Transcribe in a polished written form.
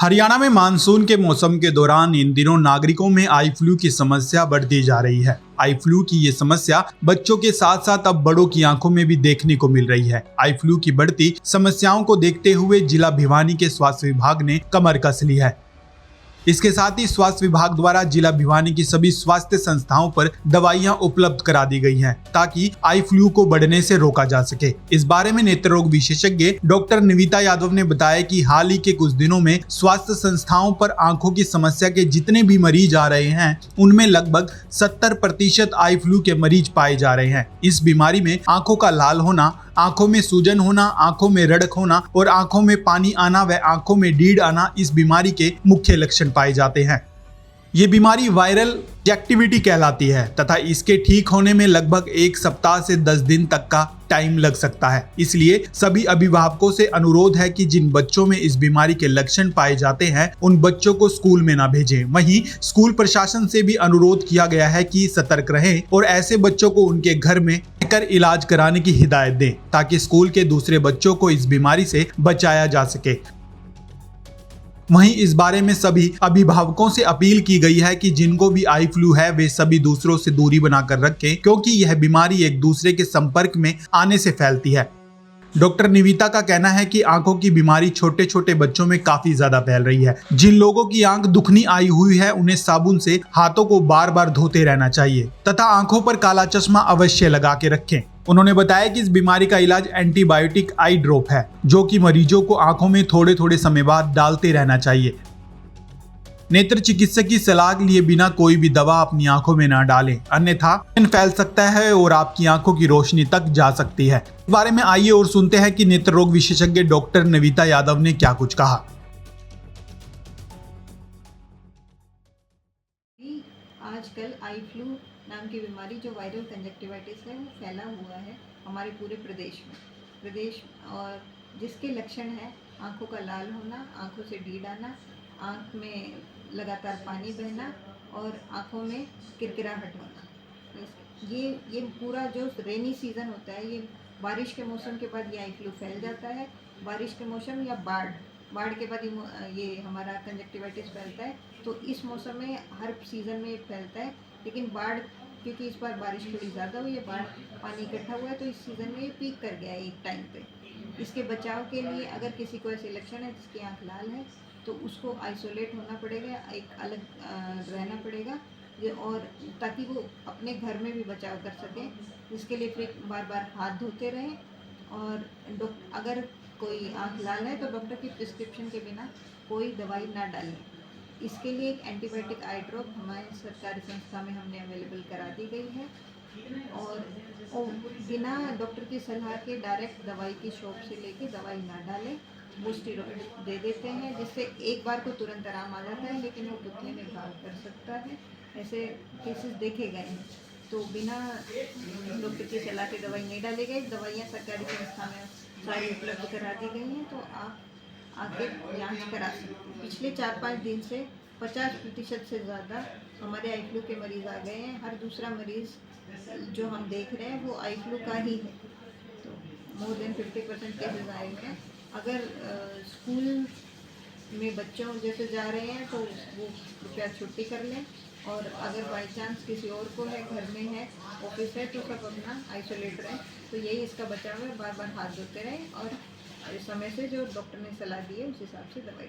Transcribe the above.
हरियाणा में मानसून के मौसम के दौरान इन दिनों नागरिकों में आई फ्लू की समस्या बढ़ती जा रही है। आई फ्लू की ये समस्या बच्चों के साथ साथ अब बड़ों की आंखों में भी देखने को मिल रही है। आई फ्लू की बढ़ती समस्याओं को देखते हुए जिला भिवानी के स्वास्थ्य विभाग ने कमर कस ली है। इसके साथ ही स्वास्थ्य विभाग द्वारा जिला भिवानी की सभी स्वास्थ्य संस्थाओं पर दवाइयां उपलब्ध करा दी गई हैं ताकि आई फ्लू को बढ़ने से रोका जा सके। इस बारे में नेत्र रोग विशेषज्ञ डॉक्टर निविता यादव ने बताया कि हाल ही के कुछ दिनों में स्वास्थ्य संस्थाओं पर आंखों की समस्या के जितने भी मरीज आ रहे हैं उनमें लगभग 70% आई फ्लू के मरीज पाए जा रहे हैं। इस बीमारी में आंखों का लाल होना, आंखों में सूजन होना, आंखों में रड़क होना और आंखों में पानी आना व आंखों में नीड आना इस बीमारी के मुख्य लक्षण पाए जाते हैं। ये बीमारी वायरल एक्टिविटी कहलाती है तथा इसके ठीक होने में लगभग 1 सप्ताह से 10 दिन तक का टाइम लग सकता है। इसलिए सभी अभिभावकों से अनुरोध है कि जिन बच्चों में इस बीमारी के लक्षण पाए जाते हैं उन बच्चों को स्कूल में ना भेजें। वहीं स्कूल प्रशासन से भी अनुरोध किया गया है कि सतर्क रहें और ऐसे बच्चों को उनके घर में रहकर इलाज कराने की हिदायत दें ताकि स्कूल के दूसरे बच्चों को इस बीमारी से बचाया जा सके। वहीं इस बारे में सभी अभिभावकों से अपील की गई है कि जिनको भी आई फ्लू है वे सभी दूसरों से दूरी बनाकर रखें क्योंकि यह बीमारी एक दूसरे के संपर्क में आने से फैलती है। डॉक्टर निविता का कहना है कि आंखों की बीमारी छोटे छोटे बच्चों में काफी ज्यादा फैल रही है। जिन लोगों की आंख दुखनी आई हुई है उन्हें साबुन से हाथों को बार बार धोते रहना चाहिए तथा आंखों पर काला चश्मा अवश्य लगा के रखें। उन्होंने बताया कि इस बीमारी का इलाज एंटीबायोटिक आई ड्रॉप है जो कि मरीजों को आंखों में थोड़े थोड़े समय बाद डालते रहना चाहिए। नेत्र चिकित्सक की सलाह लिए बिना कोई भी दवा अपनी आंखों में न डालें, अन्यथा फैल सकता है और आपकी आंखों की रोशनी तक जा सकती है। इस बारे में आइए और सुनते हैं कि नेत्र रोग विशेषज्ञ डॉक्टर निविता यादव ने क्या कुछ कहा। आजकल आई फ्लू नाम की बीमारी जो वायरल कंजक्टिवाइटिस है वो फैला हुआ है हमारे पूरे प्रदेश और जिसके लक्षण है आंखों का लाल होना, आंखों से नीड आना, आंख में लगातार पानी बहना और आंखों में किरकिराहट होना। ये पूरा जो रेनी सीज़न होता है, ये बारिश के मौसम के बाद ये आई फ्लू फैल जाता है। बारिश के मौसम या बाढ़ के बाद ये हमारा कंजक्टिवाइटिस फैलता है। तो इस मौसम में हर सीज़न में फैलता है, लेकिन बाढ़ क्योंकि इस बार बारिश थोड़ी ज़्यादा हुई है, बाढ़ पानी इकट्ठा हुआ है तो इस सीज़न में ये पीक कर गया है एक टाइम पे। इसके बचाव के लिए अगर किसी को ऐसे लक्षण है जिसकी आंख लाल है तो उसको आइसोलेट होना पड़ेगा, एक अलग रहना पड़ेगा और ताकि वो अपने घर में भी बचाव कर सकें। इसके लिए फिर बार बार हाथ धोते रहें और अगर कोई आंख लाल है तो डॉक्टर की प्रिस्क्रिप्शन के बिना कोई दवाई ना डालें। इसके लिए एक एंटीबायोटिक आई ड्रॉप हमारी सरकारी संस्था में हमने अवेलेबल करा दी गई है और बिना डॉक्टर की सलाह के डायरेक्ट दवाई की शॉप से लेके दवाई ना डालें। वो स्टेरॉइड दे देते हैं जिससे एक बार को तुरंत आराम आ जाता है, लेकिन वो पुतले में घाव कर सकता है। ऐसे केसेस देखे गए हैं। तो बिना डॉक्टर की सलाह के दवाई नहीं डाली गई। दवाइयाँ सरकारी संस्था में सारी उपलब्ध करा दी गई हैं, तो आप आके जांच करा सकते हैं। पिछले 4-5 दिन से 50% से ज़्यादा हमारे आई फ्लू के मरीज़ आ गए हैं। हर दूसरा मरीज़ जो हम देख रहे हैं वो आई फ्लू का ही है। तो मोर देन 50% केसेस आए हुए हैं। अगर स्कूल में बच्चों जैसे जा रहे हैं तो वो कृपया छुट्टी कर लें और अगर बाई चांस किसी और को है, घर में है, ऑफिस है, तो सब अपना आइसोलेट रहें। तो यही इसका बचाव है। बार बार हाथ धोते रहें और समय से जो डॉक्टर ने सलाह दी है उस हिसाब से दवाई